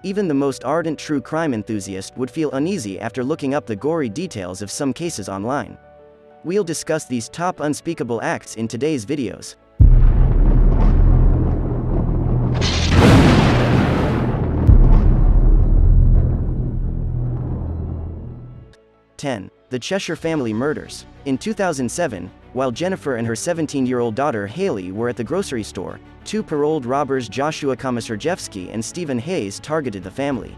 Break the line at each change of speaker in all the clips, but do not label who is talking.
Even the most ardent true crime enthusiast would feel uneasy after looking up the gory details of some cases online. We'll discuss these top unspeakable acts in today's videos. 10. The Cheshire Family Murders. In 2007, while Jennifer and her 17-year-old daughter Haley were at the grocery store, two paroled robbers Joshua Komisarjevsky and Stephen Hayes targeted the family.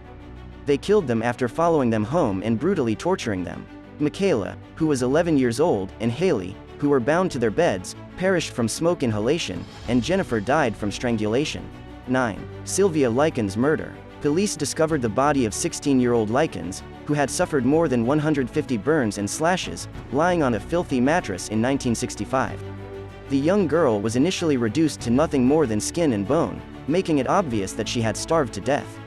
They killed them after following them home and brutally torturing them. Michaela, who was 11 years old, and Haley, who were bound to their beds, perished from smoke inhalation, and Jennifer died from strangulation. 9. Sylvia Likens murder. Police discovered the body of 16-year-old Likens, who had suffered more than 150 burns and slashes, lying on a filthy mattress in 1965. The young girl was initially reduced to nothing more than skin and bone, making it obvious that she had starved to death.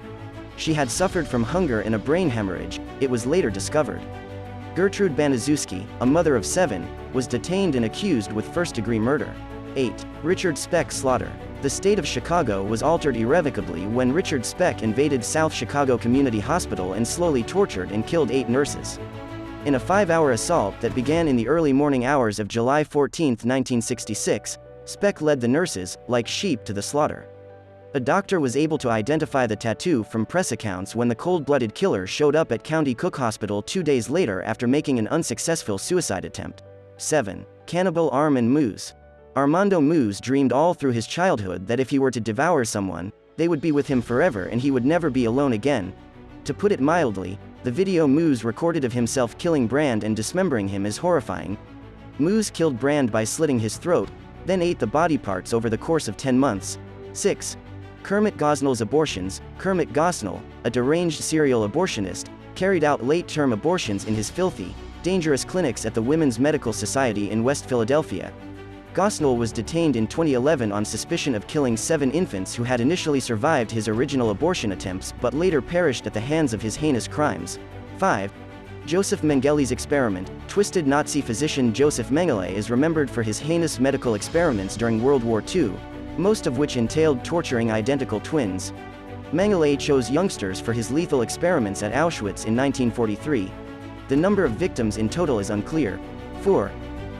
She had suffered from hunger and a brain hemorrhage, it was later discovered. Gertrude Baniszewski, a mother of 7, was detained and accused with first-degree murder. 8. Richard Speck slaughter. The state of Chicago was altered irrevocably when Richard Speck invaded South Chicago Community Hospital and slowly tortured and killed 8 nurses. In a 5-hour assault that began in the early morning hours of July 14, 1966, Speck led the nurses, like sheep, to the slaughter. A doctor was able to identify the tattoo from press accounts when the cold-blooded killer showed up at County Cook Hospital 2 days later after making an unsuccessful suicide attempt. 7. Cannibal Arm and Moose. Armando Moose dreamed all through his childhood that if he were to devour someone, they would be with him forever and he would never be alone again. To put it mildly, the video Moose recorded of himself killing Brand and dismembering him is horrifying. Moose killed Brand by slitting his throat, then ate the body parts over the course of 10 months. 6. Kermit Gosnells abortions. Kermit Gosnell, a deranged serial abortionist, carried out late-term abortions in his filthy, dangerous clinics at the Women's Medical Society in West Philadelphia. Gosnell was detained in 2011 on suspicion of killing 7 infants who had initially survived his original abortion attempts but later perished at the hands of his heinous crimes. 5. Joseph Mengeles experiment. Twisted Nazi physician Joseph Mengele is remembered for his heinous medical experiments during World War II, most of which entailed torturing identical twins. Mengele chose youngsters for his lethal experiments at Auschwitz in 1943. The number of victims in total is unclear. 4.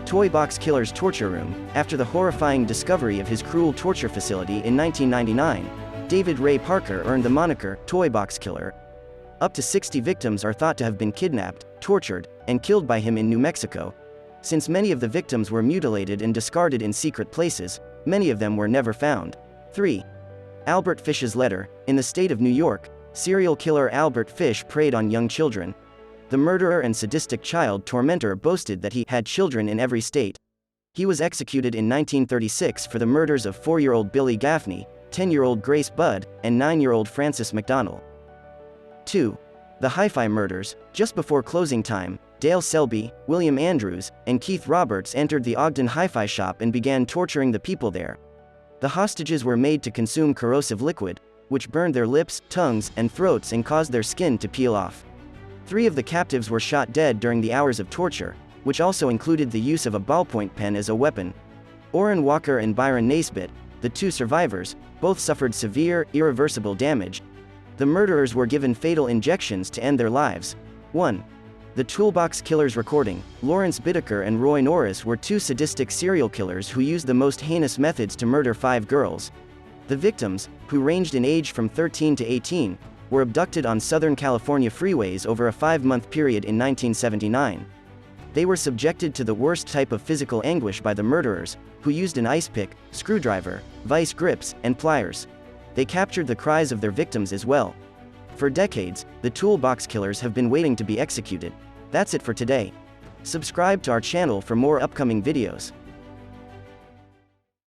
Toolbox Killers torture room. After the horrifying discovery of his cruel torture facility in 1999, David Ray Parker earned the moniker Toolbox Killer. Up to 60 victims are thought to have been kidnapped, tortured, and killed by him in New Mexico. Since many of the victims were mutilated and discarded in secret places, many of them were never found. 3. Albert Fish's letter. In the state of New York, serial killer Albert Fish preyed on young children. The murderer and sadistic child tormentor boasted that he had children in every state. He was executed in 1936 for the murders of 4-year-old Billy Gaffney, 10-year-old Grace Budd, and 9-year-old Frances McDonnell. 2. The HiFi Murders. Just before closing time, Dale Selby, William Andrews, and Keith Roberts entered the Ogden Hi-Fi shop and began torturing the people there. The hostages were made to consume corrosive liquid, which burned their lips, tongues, and throats and caused their skin to peel off. 3 of the captives were shot dead during the hours of torture, which also included the use of a ballpoint pen as a weapon. Orrin Walker and Byron Naisbitt, the 2 survivors, both suffered severe, irreversible damage. The murderers were given fatal injections to end their lives. 1. The Toolbox Killers recording. Lawrence Bittaker and Roy Norris were 2 sadistic serial killers who used the most heinous methods to murder 5 girls. The victims, who ranged in age from 13 to 18, were abducted on Southern California freeways over a 5-month period in 1979. They were subjected to the worst type of physical anguish by the murderers, who used an ice pick, screwdriver, vice grips, and pliers. They captured the cries of their victims as well. For decades, the Toolbox Killers have been waiting to be executed. That's it for today. Subscribe to our channel for more upcoming videos.